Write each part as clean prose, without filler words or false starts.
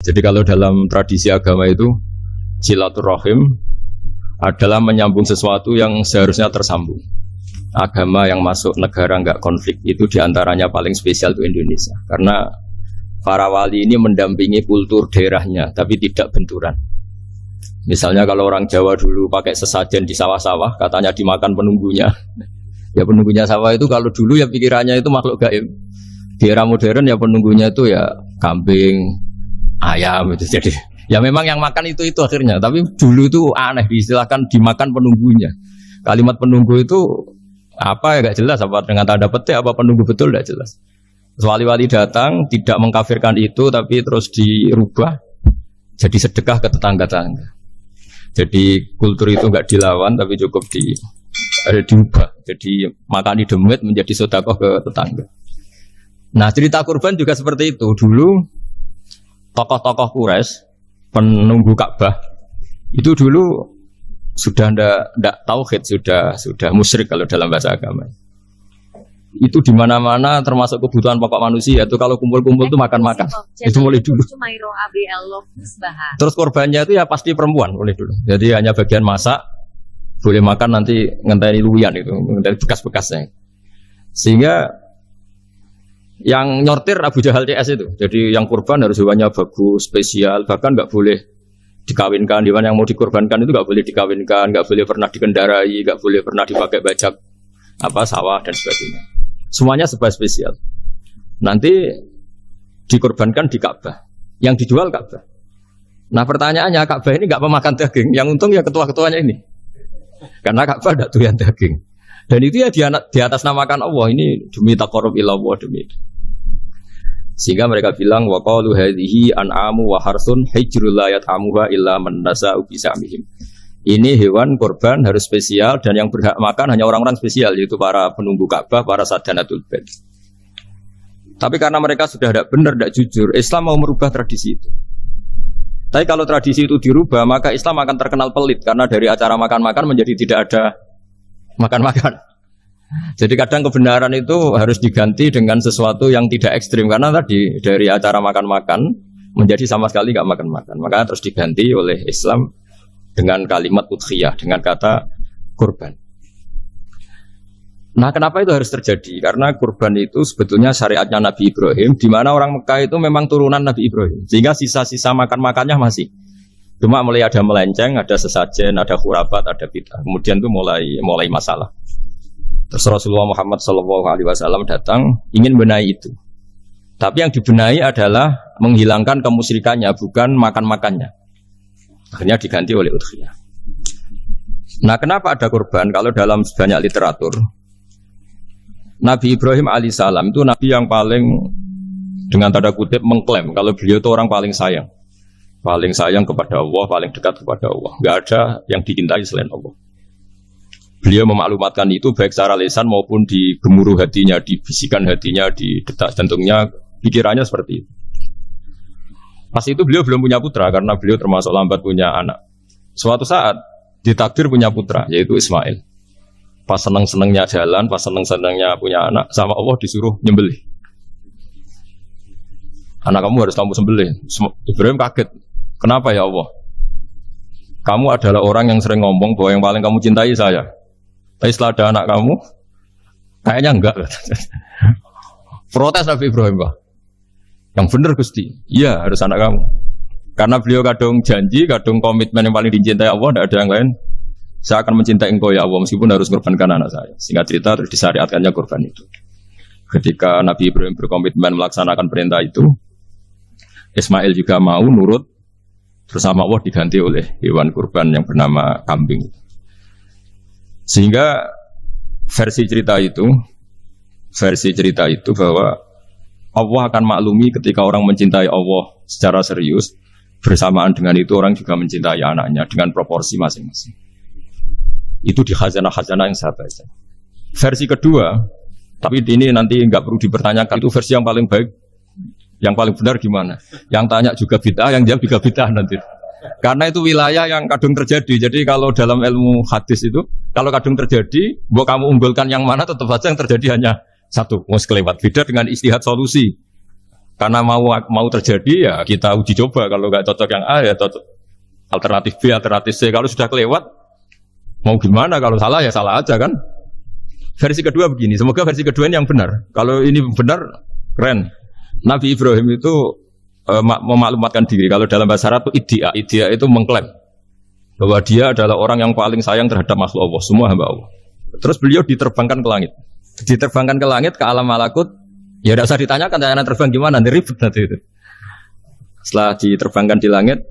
Jadi kalau dalam tradisi agama itu silaturahim adalah menyambung sesuatu yang seharusnya tersambung. Agama yang masuk negara enggak konflik itu diantaranya paling spesial untuk Indonesia. Karena para wali ini mendampingi kultur daerahnya, tapi tidak benturan. Misalnya kalau orang Jawa dulu pakai sesajen di sawah-sawah, katanya dimakan penunggunya. Ya penunggunya sawah itu kalau dulu ya pikirannya itu makhluk gaib. Di era modern ya penunggunya itu ya kambing, ayam itu. Jadi ya memang yang makan itu akhirnya. Tapi dulu itu aneh, diistilahkan dimakan penunggunya. Kalimat penunggu itu apa ya gak jelas, apa dengan tanda petik apa penunggu betul gak jelas. Wali-wali datang tidak mengkafirkan itu, tapi terus dirubah jadi sedekah ke tetangga-tetangga. Jadi kultur itu enggak dilawan, tapi cukup diubah. Jadi makan di demit menjadi sedekah ke tetangga. Nah cerita kurban juga seperti itu. Dulu tokoh-tokoh Quraisy penunggu Ka'bah itu dulu sudah ndak tauhid, sudah musyrik kalau dalam bahasa agama. Itu di mana-mana termasuk kebutuhan pokok manusia. Itu kalau kumpul-kumpul itu makan-makan. Itu mulai dulu. Terus korbannya itu ya pasti perempuan mulai dulu. Jadi hanya bagian masak, boleh makan nanti ngenteni luwian itu, ngenteni bekas-bekasnya. Sehingga yang nyortir Abu Jahal CS itu. Jadi yang kurban harus hewannya bagus, spesial, bahkan nggak boleh dikawinkan. Hewan yang mau dikorbankan itu nggak boleh dikawinkan, nggak boleh pernah dikendarai, nggak boleh pernah dipakai bajak sawah dan sebagainya. Semuanya serba spesial. Nanti dikorbankan di Ka'bah, yang dijual Ka'bah. Nah pertanyaannya, Ka'bah ini nggak pemakan daging, yang untung ya ketua-ketuanya ini, karena Ka'bah tidak doyan daging. Dan itu ya di atas namakan Allah, ini demi taqarrub ila Allah, demi itu. Sehingga mereka bilang wa qalu hadhihi an'amu wa harsun hijrul la yat'amuha illa man nasa'u bisamihim. Ini hewan korban harus spesial dan yang berhak makan hanya orang-orang spesial, yaitu para penunggu Ka'bah, para sadanatul bait. Tapi karena mereka sudah tidak benar, tidak jujur, Islam mau merubah tradisi itu. Tapi kalau tradisi itu dirubah, maka Islam akan terkenal pelit karena dari acara makan-makan menjadi tidak ada makan-makan. Jadi kadang kebenaran itu harus diganti dengan sesuatu yang tidak ekstrim, karena tadi dari acara makan-makan menjadi sama sekali nggak makan-makan. Maka terus diganti oleh Islam dengan kalimat udhiyah, dengan kata kurban. Nah kenapa itu harus terjadi? Karena kurban itu sebetulnya syariatnya Nabi Ibrahim, di mana orang Mekah itu memang turunan Nabi Ibrahim, sehingga sisa-sisa makan-makannya masih. Cuma mulai ada melenceng, ada sesajen, ada khurafat, ada bid'ah. Kemudian itu mulai masalah. Terus Rasulullah Muhammad SAW datang ingin benahi itu. Tapi yang dibenahi adalah menghilangkan kemusyrikannya, bukan makan-makannya. Akhirnya diganti oleh udhiyah. Nah kenapa ada kurban? Kalau dalam banyak literatur, Nabi Ibrahim alaihissalam itu Nabi yang paling, dengan tanda kutip, mengklaim kalau beliau itu orang paling sayang. Paling sayang kepada Allah, paling dekat kepada Allah. Gak ada yang dicintai selain Allah. Beliau memaklumatkan itu baik secara lisan maupun di gemuruh hatinya, di bisikan hatinya, di detak jantungnya, pikirannya seperti itu. Pas itu beliau belum punya putra karena beliau termasuk lambat punya anak. Suatu saat ditakdir punya putra, yaitu Ismail. Pas seneng-senengnya jalan, pas seneng-senengnya punya anak, sama Allah disuruh nyembelih. Anak kamu harus kamu sembelih. Ibrahim kaget. Kenapa ya Allah? Kamu adalah orang yang sering ngomong bahwa yang paling kamu cintai saya. Tapi setelah ada anak kamu, kayaknya enggak. Protes Nabi Ibrahim, Pak. Yang benar Gusti, iya harus anak kamu. Karena beliau kadung janji, kadung komitmen yang paling dicintai Allah, tidak ada yang lain. Saya akan mencintai engkau ya Allah, meskipun harus mengorbankan anak saya. Singkat cerita, terus disyariatkannya kurban itu. Ketika Nabi Ibrahim berkomitmen melaksanakan perintah itu, Ismail juga mau nurut, terus sama Allah diganti oleh hewan kurban yang bernama kambing. Sehingga versi cerita itu bahwa Allah akan maklumi ketika orang mencintai Allah secara serius, bersamaan dengan itu orang juga mencintai anaknya dengan proporsi masing-masing. Itu di khazanah-khazanah yang saya baca. Versi kedua, tapi ini nanti nggak perlu dipertanyakan, itu versi yang paling baik, yang paling benar gimana? Yang tanya juga bid'ah, yang jawab juga bid'ah nanti. Karena itu wilayah yang kadung terjadi. Jadi kalau dalam ilmu hadis itu, kalau kadung terjadi, bahwa kamu unggulkan yang mana, tetap saja yang terjadi hanya satu. Mau kelewat. Beda dengan istihad solusi. Karena mau terjadi ya kita uji coba. Kalau nggak cocok yang A ya cocok alternatif B, alternatif C. Kalau sudah kelewat mau gimana? Kalau salah ya salah aja kan. Versi kedua begini. Semoga versi kedua ini yang benar. Kalau ini benar keren. Nabi Ibrahim itu memaklumatkan diri. Kalau dalam bahasa Arab itu iddia itu mengklaim bahwa dia adalah orang yang paling sayang terhadap makhluk Allah, semua hamba Allah. Terus beliau diterbangkan ke langit. Diterbangkan ke langit ke alam malakut. Ya tidak usah ditanyakan cara terbang gimana, nanti ribet nanti itu. Setelah diterbangkan di langit,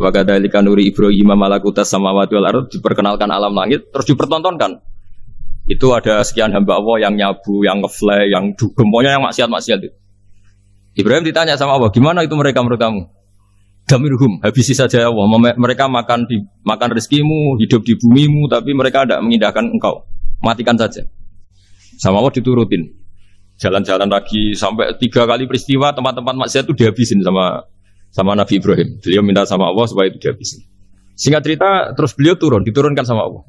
wa kadzalika nuri Ibrahim malakutas samawati wal ardh, diperkenalkan alam langit, terus dipertontonkan. Itu ada sekian hamba Allah yang nyabu, yang ngefly, yang dugem, pokoknya yang maksiat-maksiat itu. Ibrahim ditanya sama Allah, gimana itu mereka menurut kamu? Damirhum, habisi saja ya Allah. Mereka makan rezekimu, hidup di bumimu, tapi mereka tidak mengindahkan engkau. Matikan saja. Sama Allah diturutin. Jalan-jalan lagi sampai 3 kali peristiwa tempat-tempat maksiat itu dihabisin sama Nabi Ibrahim. Beliau minta sama Allah supaya itu dihabisin. Singkat cerita, terus beliau diturunkan sama Allah.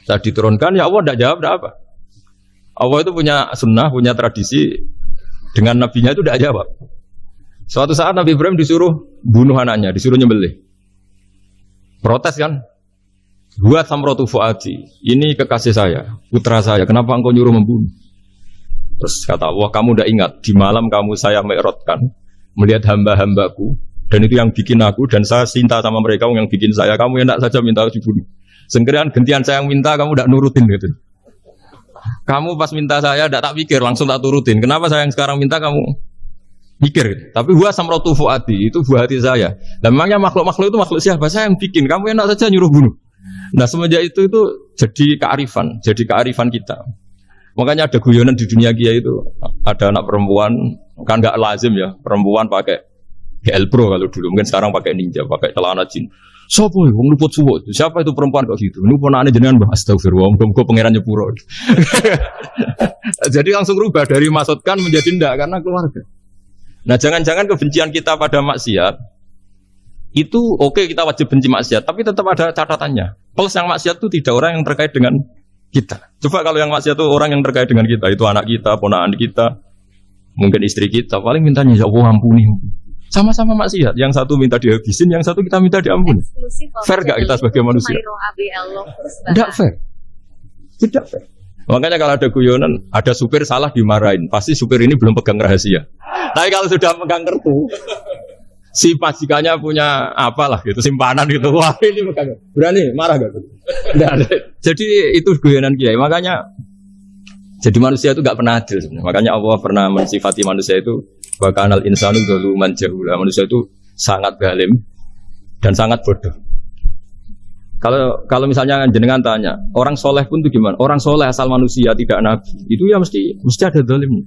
Saat diturunkan, ya Allah tidak jawab, tidak apa. Allah itu punya sunnah, punya tradisi. Dengan nabinya itu tidak jawab. Suatu saat Nabi Ibrahim disuruh bunuh anaknya, disuruh nyembelih. Protes kan? Buat samrotu fuadi. Ini kekasih saya, putra saya. Kenapa engkau nyuruh membunuh? Terus kata Allah, kamu tidak ingat di malam kamu saya mi'rajkan melihat hamba-hambaku dan itu yang bikin aku dan saya cinta sama mereka yang bikin saya. Kamu enak saja minta dibunuh. Sengkirian gentian saya yang minta kamu tidak nurutin gitu. Kamu pas minta saya tidak tak pikir langsung tak turutin. Kenapa saya yang sekarang minta kamu pikir? Gitu. Tapi huwa samratu fuadi itu buah hati saya. Dan memangnya makhluk-makhluk itu makhluk siapa? Saya yang bikin. Kamu enak saja nyuruh bunuh. Nah semenjak itu jadi kearifan kita. Makanya ada guyonan di dunia kiai itu ada anak perempuan kan nggak lazim ya perempuan pakai GL Pro kalau dulu mungkin sekarang pakai Ninja pakai celana jin. Siapa ya? Wong luput suwut. Siapa itu perempuan kok gitu? Ini ponakane jenengan Mbah astagfirullah. Muga-muga pangeran nyepuro. Jadi langsung rubah dari maksudkan menjadi ndak karena keluarga. Nah jangan-jangan kebencian kita pada maksiat itu oke, kita wajib benci maksiat tapi tetap ada catatannya. Plus yang maksiat itu tidak orang yang terkait dengan kita. Coba kalau yang maksiat itu orang yang terkait dengan kita, itu anak kita, ponakan kita, mungkin istri kita, paling mintanya ya Allah ampuni. Sama-sama maksiat, yang satu minta dihabisin, yang satu kita minta diampuni. Fair gak kita sebagai manusia? Tidak fair. Tidak fair. Makanya kalau ada guyonan, ada supir salah dimarahin, pasti supir ini belum pegang rahasia. Tapi kalau sudah pegang kartu, si majikannya punya apalah gitu, simpanan gitu. Wah ini pegang. Berani marah gak? Tidak ada. Jadi itu guyonan kiai. Makanya jadi manusia itu gak pernah adil sebenarnya. Makanya Allah pernah mensifati manusia itu wa kanal insanu zaluman jahula. Manusia itu sangat zalim dan sangat bodoh. Kalau misalnya jenengan tanya, orang soleh pun itu gimana? Orang soleh asal manusia tidak nabi. Itu ya mesti ada zalimnya.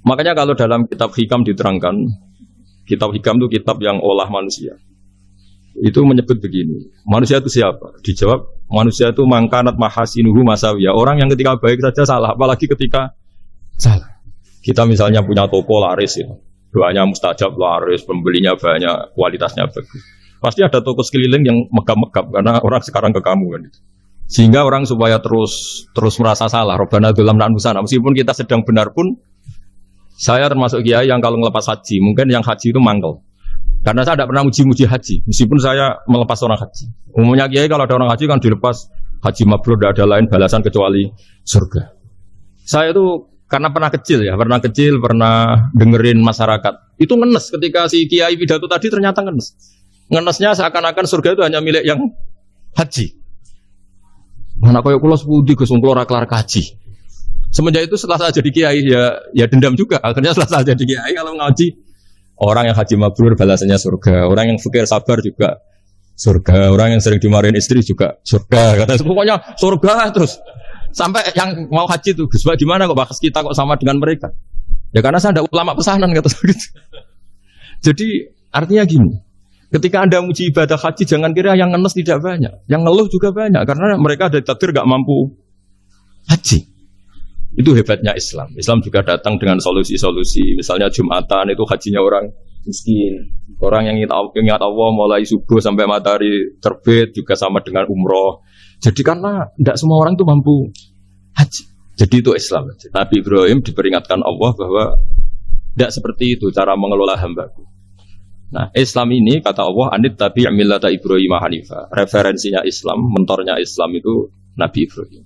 Makanya kalau dalam kitab hikam diterangkan, kitab hikam itu kitab yang olah manusia. Itu menyebut begini, manusia itu siapa? Dijawab, manusia itu mangkanat mahasinuhu masawiyah. Orang yang ketika baik saja salah, apalagi ketika salah. Kita misalnya punya toko laris ya. Doanya mustajab laris, pembelinya banyak, kualitasnya bagus. Pasti ada toko sekeliling yang megap-megap karena orang sekarang ke kamu kan. Sehingga orang supaya terus merasa salah, Rabbana dzalamna anfusana. Meskipun kita sedang benar pun, saya termasuk kiai yang kalau ngelepas haji, mungkin yang haji itu mangkel. Karena saya tidak pernah muji-muji haji, meskipun saya melepas orang haji. Umumnya kiai kalau ada orang haji kan dilepas haji mabrur, tidak ada lain balasan kecuali surga. Saya itu karena pernah kecil, pernah dengerin masyarakat. Itu ngenes ketika si kiai pidato tadi ternyata ngenes. Ngenesnya seakan-akan surga itu hanya milik yang haji. Mana koyo kula sepudi Gus wong kula ora kelar kaji. Semenjak itu setelah saya jadi kiai ya dendam juga. Akhirnya setelah saya jadi kiai kalau ngaji orang yang haji mabrur balasannya surga, orang yang fakir sabar juga surga, orang yang sering dimarahin istri juga surga. Kata pokoknya surga terus. Sampai yang mau haji itu Gus gimana kok bahas kita kok sama dengan mereka? Ya karena saya ada ulama pesanan kata gitu. Jadi artinya gini, ketika Anda muji ibadah haji jangan kira yang ngenes tidak banyak, yang ngeluh juga banyak karena mereka ada takdir gak mampu haji. Itu hebatnya Islam. Islam juga datang dengan solusi-solusi. Misalnya Jumatan itu hajinya orang miskin. Orang yang ingat Allah mulai subuh sampai matahari terbit juga sama dengan umroh. Jadi karena tidak semua orang itu mampu haji. Jadi itu Islam. Nabi Ibrahim diperingatkan Allah bahwa Tidak seperti itu cara mengelola hambaku. Nah, Islam ini kata Allah, anit tabi' millata Ibrahim hanifa. Referensinya Islam, mentornya Islam itu Nabi Ibrahim.